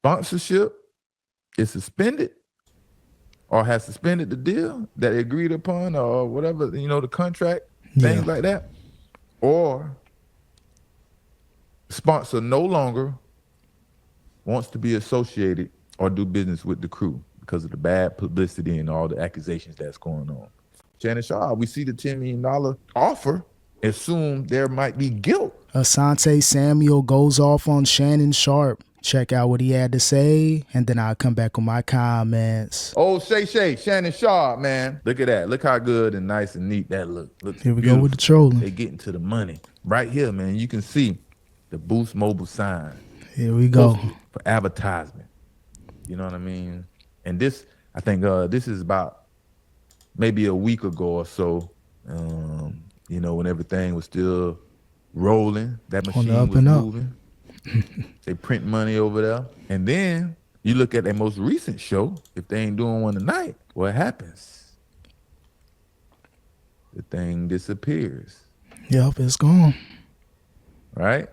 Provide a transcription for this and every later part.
sponsorship is suspended or has suspended the deal that they agreed upon or whatever, the contract, things like that, or sponsor no longer wants to be associated or do business with the crew because of the bad publicity and all the accusations that's going on. Shannon Sharpe, we see the $10 million offer, assume there might be guilt. Asante Samuel goes off on Shannon Sharpe. Check out what he had to say, and then I'll come back with my comments. Oh, Shannon Sharpe, man. Look at that. Look how good and nice and neat that looks. Here we go with the trolling. They getting to the money. Right here, man, you can see the Boost Mobile sign. Here we go. For advertisement. You know what I mean? And this, I think this is about maybe a week ago or so, when everything was still rolling. That machine was moving. They print money over there. And then you look at their most recent show, if they ain't doing one tonight, what happens? The thing disappears. Yep, it's gone. Right?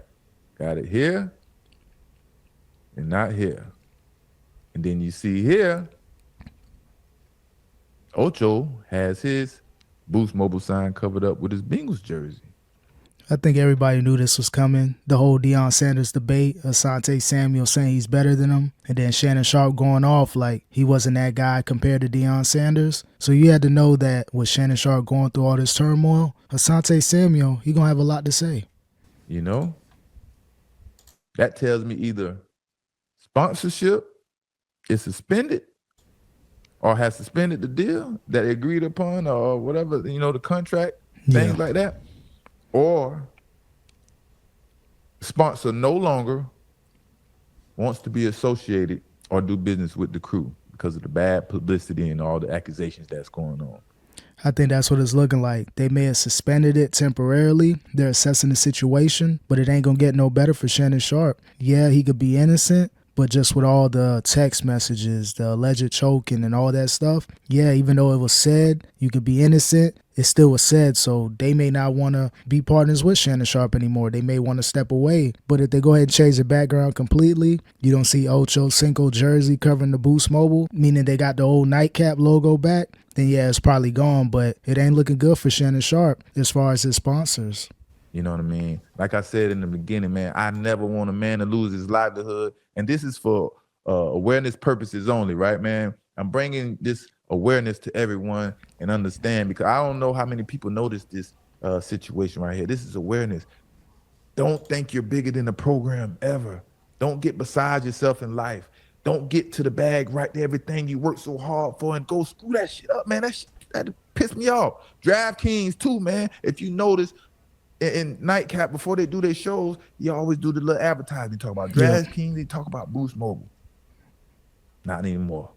Got it here and not here. And then you see here, Ocho has his Boost Mobile sign covered up with his Bengals jersey. I think everybody knew this was coming. The whole Deion Sanders debate, Asante Samuel saying he's better than him, and then Shannon Sharpe going off like he wasn't that guy compared to Deion Sanders. So you had to know that with Shannon Sharpe going through all this turmoil, Asante Samuel, he going to have a lot to say. That tells me either sponsorship is suspended or has suspended the deal that they agreed upon or whatever, the contract, things like that. Or sponsor no longer wants to be associated or do business with the crew because of the bad publicity and all the accusations that's going on. I think that's what it's looking like. They may have suspended it temporarily. They're assessing the situation, but it ain't going to get no better for Shannon Sharpe. Yeah, he could be innocent, but just with all the text messages, the alleged choking and all that stuff, yeah, even though it was said you could be innocent, it still was said, so they may not want to be partners with Shannon Sharpe anymore. They may want to step away. But if they go ahead and change the background completely, you don't see Ocho Cinco jersey covering the Boost Mobile, meaning they got the old nightcap logo back, then yeah, it's probably gone. But it ain't looking good for Shannon Sharpe as far as his sponsors. You know what I mean? Like I said in the beginning, man, I never want a man to lose his livelihood. And this is for awareness purposes only, right, man? I'm bringing this awareness to everyone and understand, because I don't know how many people notice this situation right here. This is awareness. Don't think you're bigger than the program ever. Don't get beside yourself in life. Don't get to the bag right to everything you work so hard for and go screw that shit up, man. That pissed me off. DraftKings too, man. If you notice, in Nightcap, before they do their shows, you always do the little advertising. Talk about DraftKings, they talk about Boost Mobile. Not anymore.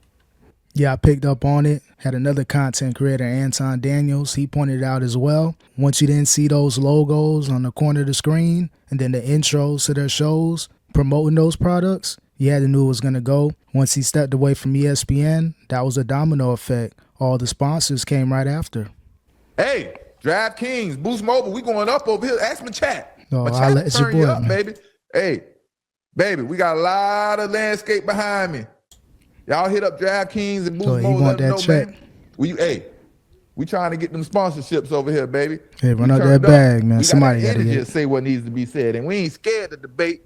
Yeah, I picked up on it. Had another content creator, Anton Daniels. He pointed it out as well. Once you didn't see those logos on the corner of the screen and then the intros to their shows promoting those products, you had to know it was going to go. Once he stepped away from ESPN, that was a domino effect. All the sponsors came right after. Hey, DraftKings, Boost Mobile, we going up over here. Ask my chat. Oh, my chat turn you up, man. Baby. Hey, baby, we got a lot of landscape behind me. Y'all hit up DraftKings and Boost Mobile. Want that check? Man. We trying to get them sponsorships over here, baby. Hey, run out that bag, man. Somebody got to just say what needs to be said, and we ain't scared to debate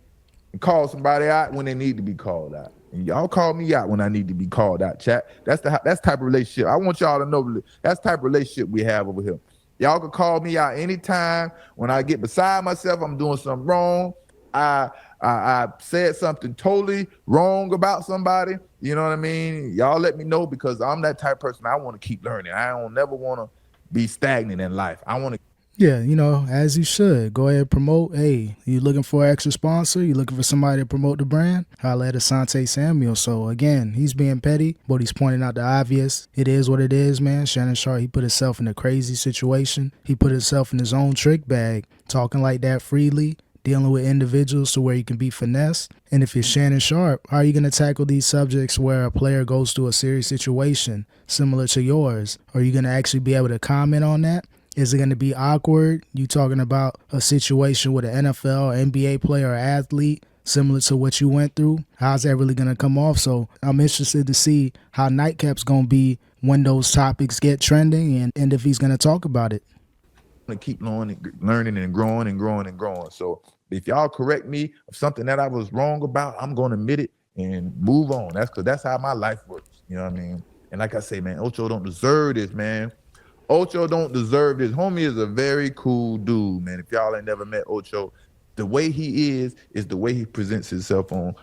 and call somebody out when they need to be called out. And y'all call me out when I need to be called out, chat. That's type of relationship. I want y'all to know that's the type of relationship we have over here. Y'all can call me out anytime when I get beside myself, I'm doing something wrong. I said something totally wrong about somebody. You know what I mean? Y'all let me know, because I'm that type of person. I want to keep learning. I don't never want to be stagnant in life. I want to. Yeah, as you should. Go ahead and promote. Hey, you looking for an extra sponsor? You looking for somebody to promote the brand? Holla at Asante Samuel. So, again, he's being petty, but he's pointing out the obvious. It is what it is, man. Shannon Sharpe, he put himself in a crazy situation. He put himself in his own trick bag, talking like that freely, dealing with individuals to where you can be finessed. And if you're Shannon Sharpe, how are you going to tackle these subjects where a player goes through a serious situation similar to yours? Are you going to actually be able to comment on that? Is it going to be awkward? You talking about a situation with an NFL or NBA player or athlete similar to what you went through. How's that really going to come off? So I'm interested to see how Nightcap's going to be when those topics get trending and if he's going to talk about it. To keep learning and growing and growing and growing. So if y'all correct me of something that I was wrong about, I'm going to admit it and move on. That's how my life works. You know what I mean? And like I say, man, Ocho don't deserve this, man. Ocho don't deserve this. Homie is a very cool dude, man. If y'all ain't never met Ocho, the way he is the way he presents himself on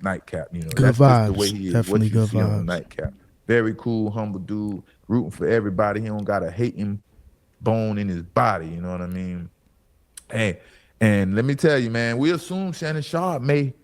Nightcap. You know, Good that's vibes. just the way he is. Definitely what you good see vibes. on Nightcap. Very cool, humble dude, rooting for everybody. He don't got a hating bone in his body. You know what I mean? Hey, and let me tell you, man, we assume Shannon Sharpe may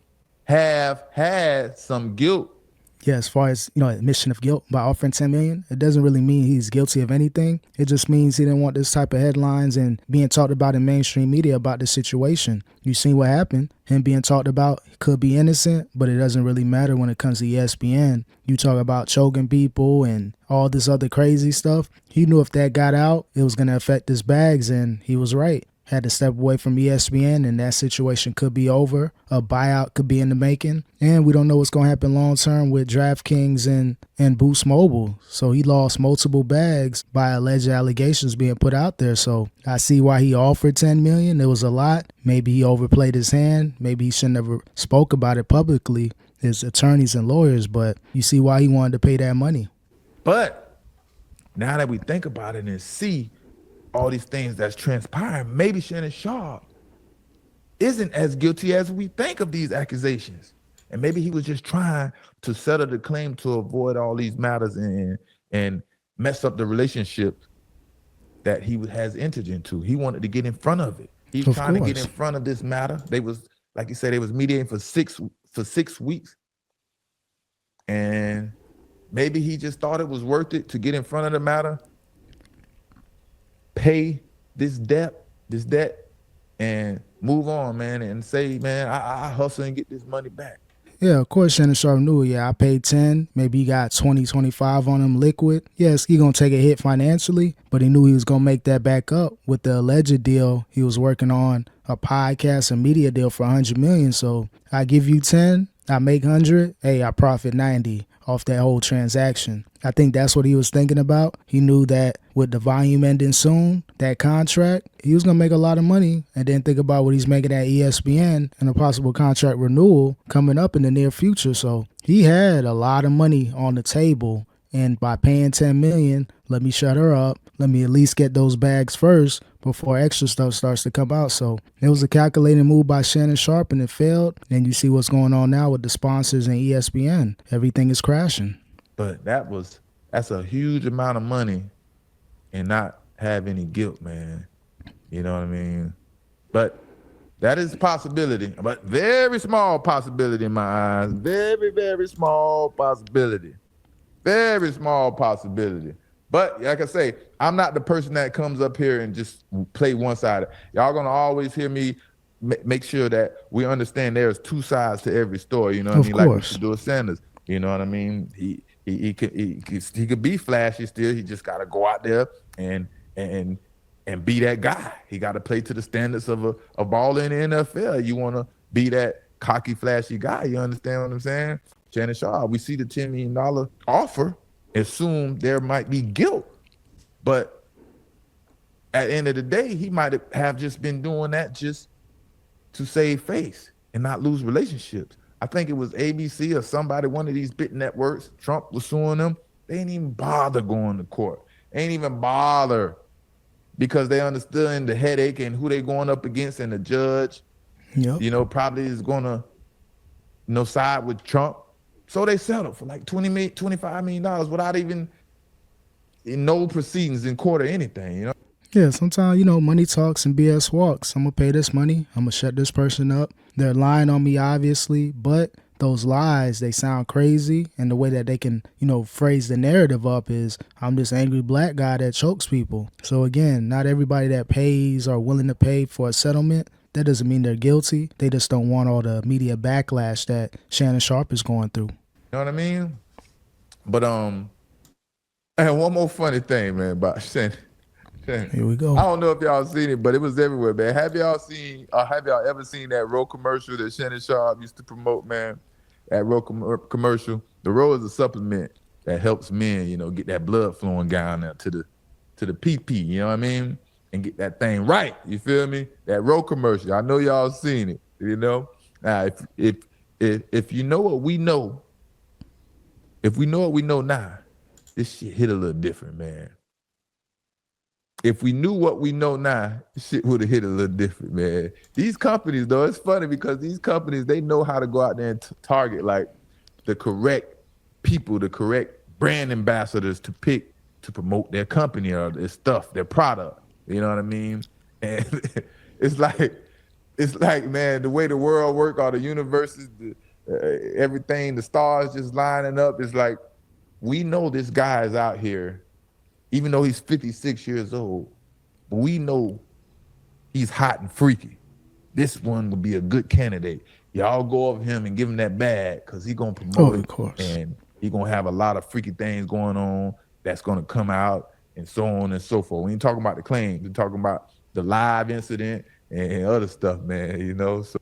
have had some guilt. Yeah, as far as, admission of guilt by offering $10 million, it doesn't really mean he's guilty of anything. It just means he didn't want this type of headlines and being talked about in mainstream media about the situation. You seen what happened. Him being talked about, he could be innocent, but it doesn't really matter when it comes to ESPN. You talk about choking people and all this other crazy stuff. He knew if that got out, it was going to affect his bags, and he was right. Had to step away from ESPN, and that situation could be over. A buyout could be in the making, and we don't know what's going to happen long term with DraftKings and Boost Mobile. So he lost multiple bags by alleged allegations being put out there. So I see why he offered $10 million. It was a lot. Maybe he overplayed his hand. Maybe he shouldn't have spoke about it publicly, his attorneys and lawyers. But you see why he wanted to pay that money. But now that we think about it and see all these things that's transpiring, maybe Shannon Sharpe isn't as guilty as we think of these accusations. And maybe he was just trying to settle the claim to avoid all these matters and mess up the relationship that he has entered into. He wanted to get in front of it. He's trying to get in front of this matter. They was, like you said, they was mediating for six weeks. And maybe he just thought it was worth it to get in front of the matter, pay this debt, and move on, man, and say, man, I hustle and get this money back. Yeah, of course Shannon Sharpe knew. Yeah, I paid 10. Maybe he got 20, 25 on him liquid. Yes, he going to take a hit financially, but he knew he was going to make that back up with the alleged deal. He was working on a podcast and media deal for $100 million. So I give you 10, I make 100. Hey, I profit 90 off that whole transaction. I think that's what he was thinking about. He knew that with the volume ending soon, that contract, he was going to make a lot of money, and then think about what he's making at ESPN and a possible contract renewal coming up in the near future. So he had a lot of money on the table, and by paying $10 million, let me shut her up. Let me at least get those bags first before extra stuff starts to come out. So it was a calculated move by Shannon Sharpe, and it failed. And you see what's going on now with the sponsors and ESPN. Everything is crashing. But that's a huge amount of money and not have any guilt, man. You know what I mean? But that is a possibility, but very small possibility in my eyes. Very, very small possibility. Very small possibility. But like I say, I'm not the person that comes up here and just play one side. Y'all gonna always hear me make sure that we understand there's two sides to every story. You know what I mean? Like with Shedeur Sanders. You know what I mean? He could be flashy still. He just gotta go out there and be that guy. He gotta play to the standards of a baller in the NFL. You wanna be that cocky, flashy guy. You understand what I'm saying? Shannon Sharpe, we see the $10 million offer, assume there might be guilt. But at the end of the day, he might have just been doing that just to save face and not lose relationships. I think it was ABC or somebody, one of these big networks, Trump was suing them. They ain't even bother going to court. They ain't even bother because they understood the headache and who they going up against, and the judge, probably is going to, side with Trump. So they settled for like $25 million without even no proceedings in court or anything, Yeah, sometimes, money talks and BS walks. I'm going to pay this money. I'm going to shut this person up. They're lying on me, obviously, but those lies, they sound crazy. And the way that they can, phrase the narrative up is, I'm this angry black guy that chokes people. So again, not everybody that pays or willing to pay for a settlement, that doesn't mean they're guilty. They just don't want all the media backlash that Shannon Sharpe is going through. You know what I mean? But and one more funny thing, man, about Shannon Here we go. I don't know if y'all seen it, but it was everywhere, man. Have y'all ever seen that Roe commercial that Shannon Sharpe used to promote, man? That Roe commercial. The Roe is a supplement that helps men, get that blood flowing down there to the PP, you know what I mean? And get that thing right. You feel me? That Roe commercial. I know y'all seen it, Now, if you know what we know, if we know what we know now, this shit hit a little different, man. If we knew what we know now, shit would have hit a little different, man. These companies, though, it's funny because these companies, they know how to go out there and target like the correct people, the correct brand ambassadors to pick to promote their company or their stuff, their product. You know what I mean? And it's like, man, the way the world work, all the universes, everything, the stars just lining up. It's like, we know this guy is out here, even though he's 56 years old, but we know he's hot and freaky. This one would be a good candidate. Y'all go over him and give him that bag because he's going to promote of course. And he's going to have a lot of freaky things going on that's going to come out and so on and so forth. We ain't talking about the claims. We're talking about the live incident and other stuff, man, So.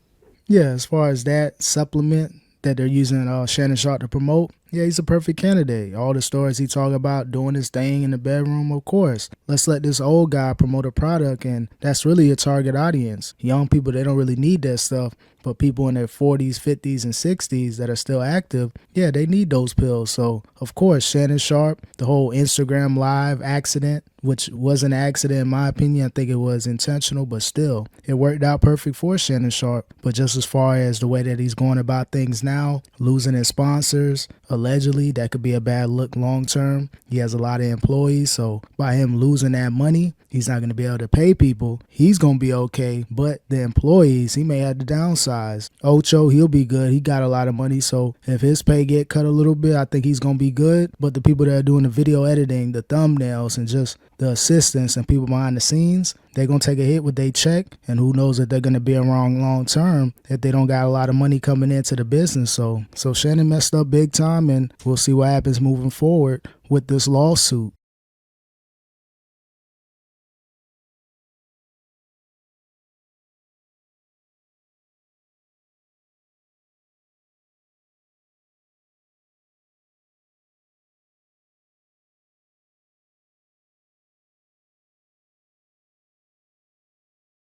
Yeah, as far as that supplement that they're using Shannon Sharpe to promote, yeah, he's a perfect candidate. All the stories he talk about, doing his thing in the bedroom, of course. Let's let this old guy promote a product, and that's really a target audience. Young people, they don't really need that stuff, but people in their 40s, 50s, and 60s that are still active, yeah, they need those pills. So, of course, Shannon Sharpe, the whole Instagram Live accident, which was an accident in my opinion. I think it was intentional, but still, it worked out perfect for Shannon Sharpe. But just as far as the way that he's going about things now, losing his sponsors, allegedly, that could be a bad look long term. He has a lot of employees, so by him losing that money, he's not going to be able to pay people. He's going to be okay, but the employees, he may have to downsize. Ocho, he'll be good. He got a lot of money, so if his pay get cut a little bit, I think he's going to be good. But the people that are doing the video editing, the thumbnails, and just the assistants and people behind the scenes, they're going to take a hit with their check, and who knows if they're going to be around long term if they don't got a lot of money coming into the business. So Shannon messed up big time, and we'll see what happens moving forward with this lawsuit.